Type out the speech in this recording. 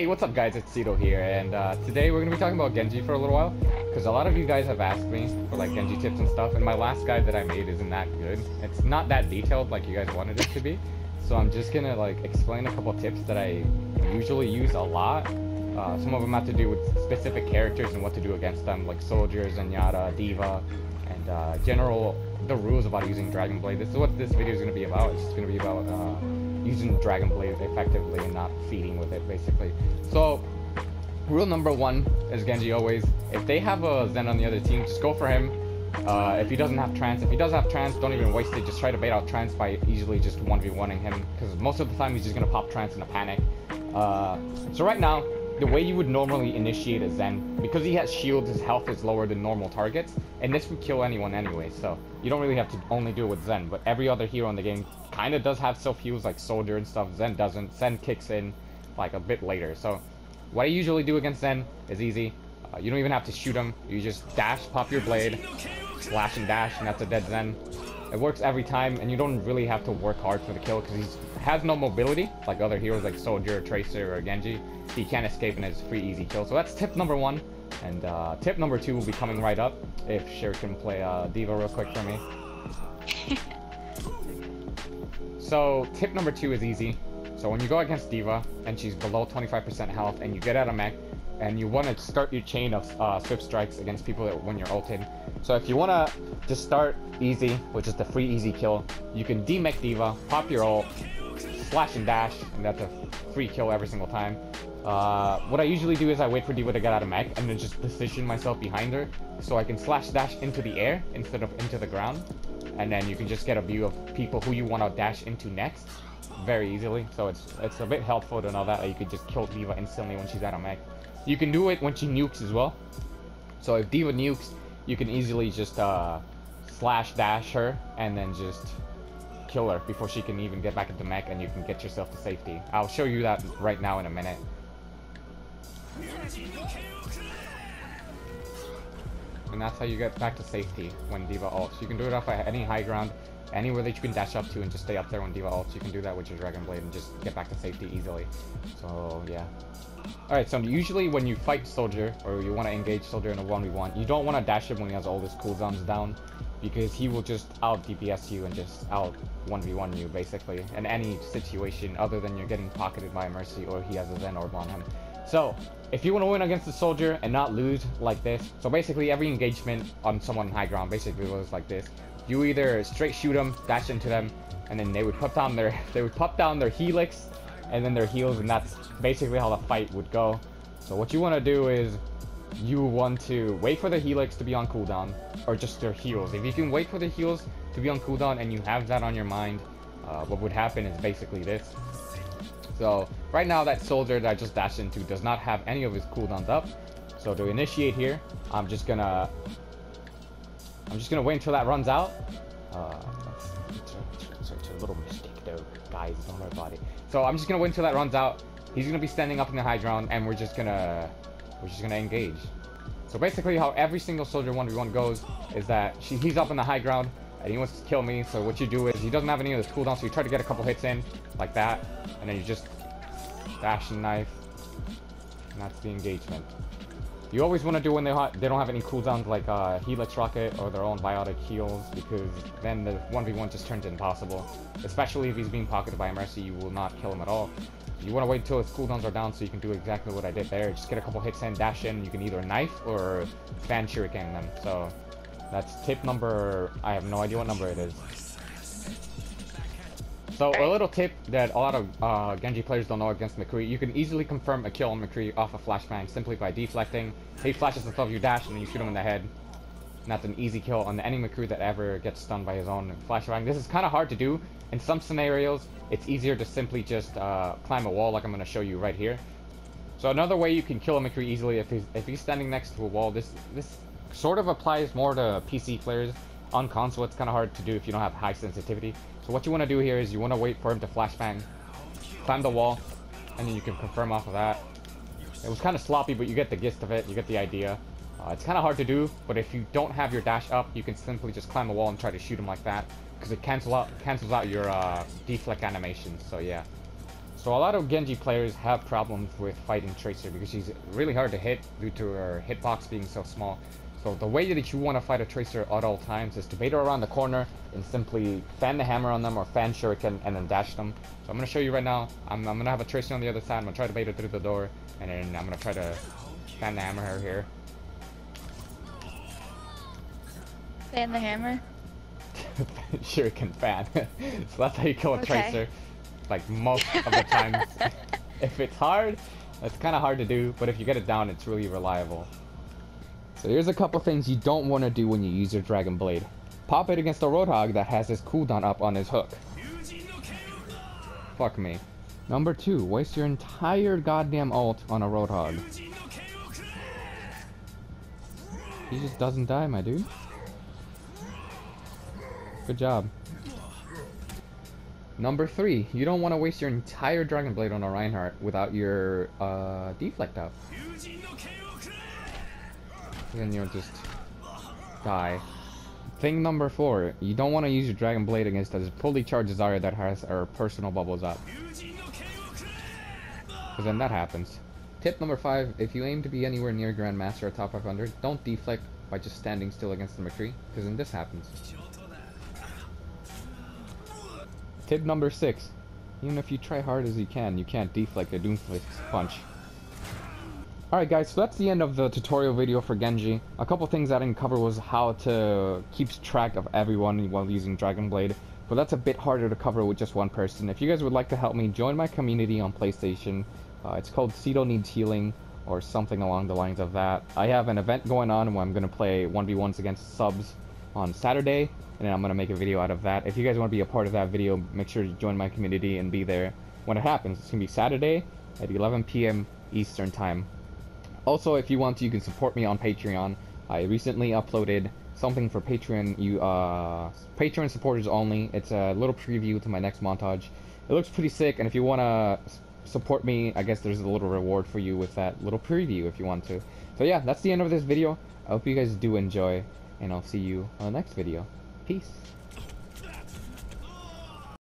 what's up guys, it's Cito here, and today we're going to be talking about Genji for a little while, because a lot of you guys have asked me for like Genji tips and stuff, and my last guide that I made isn't that good. It's not that detailed like you guys wanted it to be, so I'm just going to like explain a couple tips that I usually use a lot. Some of them have to do with specific characters and what to do against them, like Soldier, Zenyatta, Diva, and the rules about using Dragon Blade. This is what this video is going to be about. It's just going to be about using Dragon Blade effectively and not feeding with it, basically. So, rule number one is Genji always, if they have a Zen on the other team, just go for him. If he doesn't have trance, if he does have trance, don't even waste it. Just try to bait out trance by easily just 1v1ing him, because most of the time he's just going to pop trance in a panic. So right now, the way you would normally initiate a Zen, because he has shield, his health is lower than normal targets, and this would kill anyone anyway, so you don't really have to only do it with Zen, but every other hero in the game kind of does have self-heals, like Soldier and stuff. Zen doesn't. Zen kicks in like a bit later. So what I usually do against Zen is easy. You don't even have to shoot him. You just dash, pop your blade, slash and dash, and that's a dead Zen. It works every time, and you don't really have to work hard for the kill, because he has no mobility like other heroes like Soldier, Tracer, or Genji. He can't escape, and it's a free easy kill. So that's tip number one. And tip number two will be coming right up. If Cher can play Diva real quick for me. So tip number two is easy. So when you go against Diva and she's below 25% health and you get out of mech and you want to start your chain of swift strikes against people that when you're ulted. So if you want to just start easy, which is the free easy kill, you can demech Diva, pop your ult, slash and dash, and that's a free kill every single time. What I usually do is I wait for Diva to get out of mech and then just position myself behind her so I can slash dash into the air instead of into the ground, and then you can just get a view of people who you want to dash into next very easily. So it's a bit helpful to know that you could just kill Diva instantly when she's out of mech. You can do it when she nukes as well. So if Diva nukes, you can easily just slash dash her and then just kill her before she can even get back into mech, and you can get yourself to safety. I'll show you that right now in a minute. And that's how you get back to safety when Diva ults. You can do it off at any high ground, anywhere that you can dash up to and just stay up there when Diva ults. You can do that with your Dragon Blade and just get back to safety easily. So yeah. Alright, so usually when you fight Soldier, or you want to engage Soldier in a 1v1, you don't want to dash him when he has all his cooldowns down, because he will just out DPS you and just out 1v1 you basically in any situation other than you're getting pocketed by a Mercy or he has a Zen orb on him. So if you want to win against the Soldier and not lose like this, so basically every engagement on someone in high ground basically was like this. You either straight shoot them, dash into them, and then they would pop down their helix and then their heals, and that's basically how the fight would go. So what you want to do is you want to wait for the helix to be on cooldown, or just their heals. If you can wait for the heals to be on cooldown and you have that on your mind, what would happen is basically this. So right now that Soldier that I just dashed into does not have any of his cooldowns up. So to initiate here, I'm just gonna wait until that runs out. It's a little mistake though, guys, don't worry about it. So I'm just gonna wait until that runs out. He's gonna be standing up in the high ground, and we're just gonna engage. So basically how every single Soldier 1v1 goes is that he's up in the high ground and he wants to kill me. So what you do is, he doesn't have any of his cooldowns, so you try to get a couple hits in like that, and then you just dash and knife, and that's the engagement. You always want to do when they don't have any cooldowns like Helix Rocket or their own biotic heals, because then the 1v1 just turns impossible. Especially if he's being pocketed by a Mercy, you will not kill him at all. You want to wait until his cooldowns are down so you can do exactly what I did there. Just get a couple hits in, dash in, you can either knife or fan shuriken them. So that's tip number, I have no idea what number it is. So a little tip that a lot of Genji players don't know against McCree: you can easily confirm a kill on McCree off a flashbang simply by deflecting. He flashes himself, you dash, and then you shoot him in the head. And that's an easy kill on any McCree that ever gets stunned by his own flashbang. This is kind of hard to do. In some scenarios, it's easier to simply just climb a wall like I'm going to show you right here. So another way you can kill a McCree easily if he's standing next to a wall, this sort of applies more to PC players. On console, it's kind of hard to do if you don't have high sensitivity. So what you want to do here is you want to wait for him to flashbang, climb the wall, and then you can confirm off of that. It was kind of sloppy, but you get the gist of it, you get the idea. It's kind of hard to do, but if you don't have your dash up, you can simply just climb the wall and try to shoot him like that, because it cancels out your deflect animations. So yeah. So a lot of Genji players have problems with fighting Tracer because she's really hard to hit due to her hitbox being so small. So the way that you want to fight a Tracer at all times is to bait her around the corner and simply fan the hammer on them or fan shuriken and then dash them. So I'm going to show you right now. I'm going to have a Tracer on the other side. I'm going to try to bait her through the door, and then I'm going to try to fan the hammer her here. Fan the hammer? Shuriken fan. So that's how you kill a Tracer. Like most of the times. If it's hard, it's kind of hard to do, but if you get it down, it's really reliable. So here's a couple things you don't want to do when you use your Dragon Blade. Pop it against a Roadhog that has his cooldown up on his hook. Fuck me. Number 2, waste your entire goddamn ult on a Roadhog. He just doesn't die, my dude. Good job. Number 3, you don't want to waste your entire Dragon Blade on a Reinhardt without your deflect up. Then you'll just die. Thing number 4, you don't want to use your Dragon Blade against a fully charged Zarya that has her personal bubbles up. Because then that happens. Tip number 5, if you aim to be anywhere near Grandmaster or top 500, don't deflect by just standing still against the McCree, because then this happens. Tip number 6, even if you try hard as you can't deflect a Doomfist punch. Alright guys, so that's the end of the tutorial video for Genji. A couple things I didn't cover was how to keep track of everyone while using Dragon Blade, but that's a bit harder to cover with just one person. If you guys would like to help me, join my community on PlayStation. It's called Cedo Needs Healing, or something along the lines of that. I have an event going on where I'm going to play 1v1s against subs on Saturday, and then I'm going to make a video out of that. If you guys want to be a part of that video, make sure to join my community and be there when it happens. It's going to be Saturday at 11 p.m. Eastern Time. Also, if you want to, you can support me on Patreon. I recently uploaded something for Patreon Patreon supporters only. It's a little preview to my next montage. It looks pretty sick, and if you want to support me, I guess there's a little reward for you with that little preview if you want to. So yeah, that's the end of this video. I hope you guys do enjoy, and I'll see you on the next video. Peace.